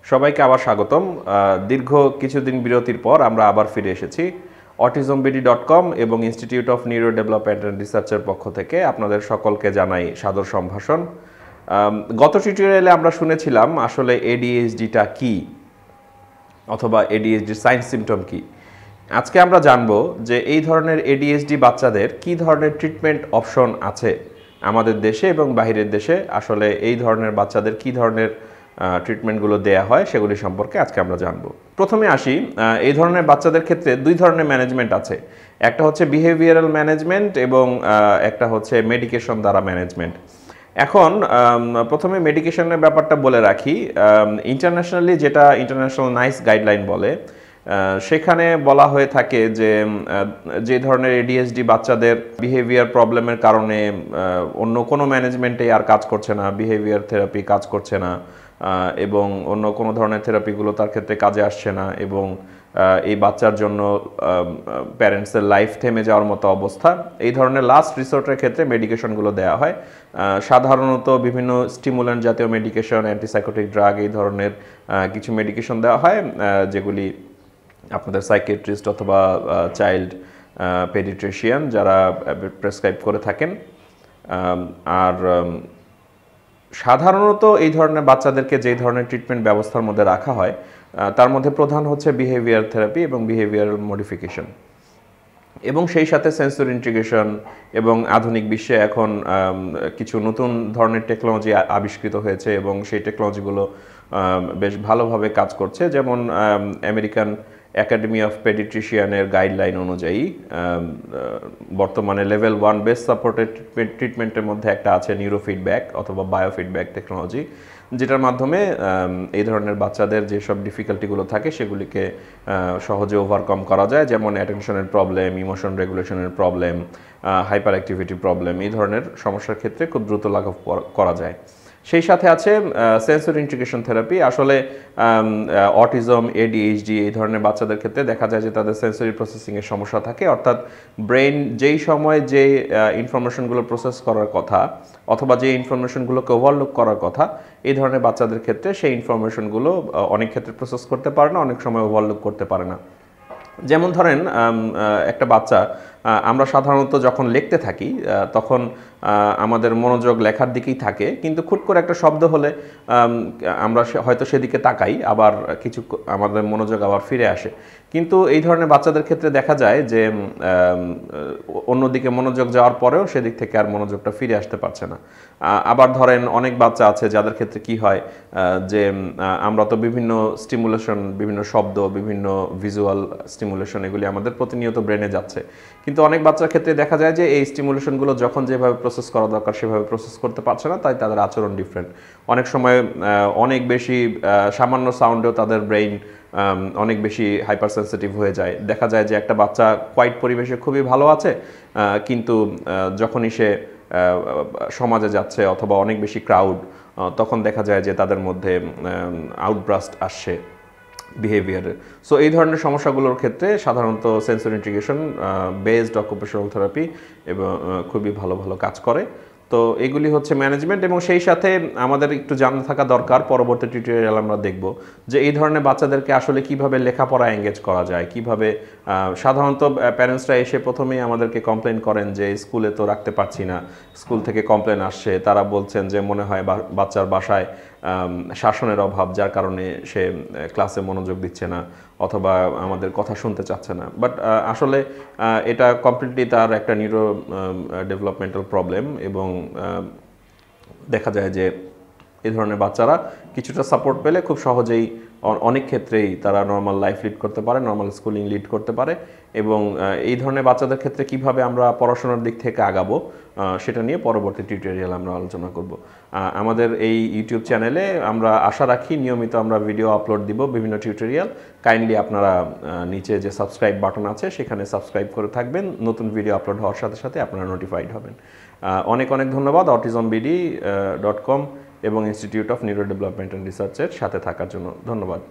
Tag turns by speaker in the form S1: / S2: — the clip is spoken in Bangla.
S1: সবাইকে আবার স্বাগতম। দীর্ঘ কিছুদিন বিরতির পর আমরা আবার ফিরে এসেছি autismbd.com এবং institute of neuro development and রিসার্চের পক্ষ থেকে আপনাদের সকলকে জানাই সাদর সম্ভাষণ। গত টিউটোরিয়ালে আমরা শুনেছিলাম আসলে এডিএইচডিটা কি অথবা এডিএইচডি সাইন সিমটম কি। আজকে আমরা জানব যে এই ধরনের এডিএইচডি বাচ্চাদের কি ধরনের ট্রিটমেন্ট অপশন আছে আমাদের দেশে এবং বাইরের দেশে। আসলে এই ধরনের বাচ্চাদের কি ধরনের ট্রিটমেন্টগুলো দেয়া হয় সেগুলি সম্পর্কে আজকে আমরা জানব। প্রথমে আসি, এই ধরনের বাচ্চাদের ক্ষেত্রে দুই ধরনের ম্যানেজমেন্ট আছে। একটা হচ্ছে বিহেভিয়ারাল ম্যানেজমেন্ট এবং একটা হচ্ছে মেডিকেশন দ্বারা ম্যানেজমেন্ট। এখন প্রথমে মেডিকেশনের ব্যাপারটা বলে রাখি। ইন্টারন্যাশনালি যেটা ইন্টারন্যাশনাল নাইস গাইডলাইন বলে, সেখানে বলা হয়ে থাকে যে ধরনের এডিএইচডি বাচ্চাদের বিহেভিয়ার প্রবলেমের কারণে অন্য কোনো ম্যানেজমেন্টে আর কাজ করছে না, বিহেভিয়ার থেরাপি কাজ করছে না এবং অন্য কোনো ধরনের থেরাপিগুলো তার ক্ষেত্রে কাজে আসছে না এবং এই বাচ্চার জন্য প্যারেন্টসের লাইফ থেমে যাওয়ার মতো অবস্থা, এই ধরনের লাস্ট রিসোর্টের ক্ষেত্রে মেডিকেশনগুলো দেওয়া হয়। সাধারণত বিভিন্ন স্টিমুল্যান্ট জাতীয় মেডিকেশন, অ্যান্টিসাইকোটিক ড্রাগ, এই ধরনের কিছু মেডিকেশন দেওয়া হয় যেগুলি আপনাদের সাইকিয়াট্রিস্ট অথবা চাইল্ড পেডিট্রিশিয়ান যারা প্রেসক্রাইব করে থাকেন। আর সাধারণত এই ধরনের বাচ্চাদেরকে যে ধরনের ট্রিটমেন্ট ব্যবস্থার মধ্যে রাখা হয় তার মধ্যে প্রধান হচ্ছে বিহেভিয়ার থেরাপি এবং বিহেভিয়ারাল মডিফিকেশন, এবং সেই সাথে সেন্সর ইন্টিগ্রেশন। এবং আধুনিক বিশ্বে এখন কিছু নতুন ধরনের টেকনোলজি আবিষ্কৃত হয়েছে এবং সেই টেকনোলজিগুলো বেশ ভালোভাবে কাজ করছে। যেমন আমেরিকান একাডেমি অফ পেডিট্রিশিয়ানের গাইডলাইন অনুযায়ী বর্তমানে লেভেল 1 বেস সাপোর্টেড ট্রিটমেন্টের মধ্যে একটা আছে নিউরোফিডব্যাক অথবা বায়োফিডব্যাক টেকনোলজি, যেটার মাধ্যমে এই ধরনের বাচ্চাদের যেসব ডিফিকাল্টিগুলো থাকে সেগুলিকে সহজে ওভারকাম করা যায়। যেমন অ্যাটেনশনের প্রবলেম, ইমোশন রেগুলেশনের প্রবলেম, হাইপার অ্যাক্টিভিটি প্রবলেম, এই ধরনের সমস্যার ক্ষেত্রে খুব দ্রুত লাঘব করা যায়। সেই সাথে আছে সেন্সর ইন্টিগ্রেশন থেরাপি। আসলে অটিজম, এডিএইচডি এই ধরনের বাচ্চাদের ক্ষেত্রে দেখা যায় যে তাদের সেন্সরি প্রসেসিংয়ের সমস্যা থাকে, অর্থাৎ ব্রেন যেই সময় যে ইনফরমেশনগুলো প্রসেস করার কথা অথবা যে ইনফরমেশনগুলোকে ওভারলুক করার কথা, এই ধরনের বাচ্চাদের ক্ষেত্রে সেই ইনফরমেশনগুলো অনেক ক্ষেত্রে প্রসেস করতে পারে না, অনেক সময় ওভারলুক করতে পারে না। যেমন ধরেন একটা বাচ্চা, আমরা সাধারণত যখন লিখতে থাকি তখন আমাদের মনোযোগ লেখার দিকেই থাকে, কিন্তু খুট করে একটা শব্দ হলে আমরা হয়তো সেদিকে তাকাই, আবার কিছু আমাদের মনোযোগ আবার ফিরে আসে। কিন্তু এই ধরনের বাচ্চাদের ক্ষেত্রে দেখা যায় যে অন্যদিকে মনোযোগ যাওয়ার পরেও সেদিক থেকে আর মনোযোগটা ফিরে আসতে পারছে না। আবার ধরেন অনেক বাচ্চা আছে যাদের ক্ষেত্রে কি হয় যে আমরা তো বিভিন্ন স্টিমুলেশন, বিভিন্ন শব্দ, বিভিন্ন ভিজুয়াল স্টিমুলেশন এগুলি আমাদের প্রতিনিয়ত ব্রেনে যাচ্ছে, কিন্তু অনেক বাচ্চার ক্ষেত্রে দেখা যায় যে এই স্টিমুলেশনগুলো যখন যেভাবে প্রসেস করা দরকার সেভাবে প্রসেস করতে পারছে না, তাই তাদের আচরণ ডিফারেন্ট। অনেক সময় অনেক বেশি সামান্য সাউন্ডেও তাদের ব্রেইন অনেক বেশি হাইপার সেন্সিটিভ হয়ে যায়। দেখা যায় যে একটা বাচ্চা কোয়াইট পরিবেশে খুবই ভালো আছে, কিন্তু যখনই সে সমাজে যাচ্ছে অথবা অনেক বেশি ক্রাউড, তখন দেখা যায় যে তাদের মধ্যে আউটব্রাস্ট আসছে বিহেভিয়ারের। সো এই ধরনের সমস্যাগুলোর ক্ষেত্রে সাধারণত sensor integration based occupational therapy এবং খুবই ভালো ভালো কাজ করে। তো এগুলি হচ্ছে ম্যানেজমেন্ট, এবং সেই সাথে আমাদের একটু জানা থাকা দরকার, পরবর্তী টিউটোরিয়াল আমরা দেখব যে এই ধরনের বাচ্চাদেরকে আসলে কিভাবে লেখাপড়া এঙ্গেজ করা যায়, কিভাবে সাধারণত প্যারেন্টসরা এসে প্রথমেই আমাদেরকে কমপ্লেন করেন যে স্কুলে তো রাখতে পারছি না, স্কুল থেকে কমপ্লেন আসছে, তারা বলছেন যে মনে হয় বাচ্চার বাসায় শাসনের অভাব, যার কারণে সে ক্লাসে মনোযোগ দিচ্ছে না অথবা আমাদের কথা শুনতে চাচ্ছে না। বাট আসলে এটা কমপ্লিটলি তার একটা নিউরো ডেভেলপমেন্টাল প্রবলেম, এবং দেখা যায় যে এই ধরনের বাচ্চারা কিছুটা সাপোর্ট পেলে খুব সহজেই অনেক ক্ষেত্রেই তারা নর্মাল লাইফ লিড করতে পারে, নর্মাল স্কুলিং লিড করতে পারে। এবং এই ধরনের বাচ্চাদের ক্ষেত্রে কিভাবে আমরা পড়াশোনার দিক থেকে আগাবো সেটা নিয়ে পরবর্তী টিউটোরিয়াল আমরা আলোচনা করব। আমাদের এই ইউটিউব চ্যানেলে আমরা আশা রাখি নিয়মিত আমরা ভিডিও আপলোড দিব, বিভিন্ন টিউটোরিয়াল। কাইন্ডলি আপনারা নিচে যে সাবস্ক্রাইব বাটন আছে সেখানে সাবস্ক্রাইব করে থাকবেন, নতুন ভিডিও আপলোড হওয়ার সাথে সাথে আপনারা নোটিফাইড হবেন। অনেক অনেক ধন্যবাদ autismbd.com এবং institute of neuro development and রিসার্চের সাথে থাকার জন্য। ধন্যবাদ।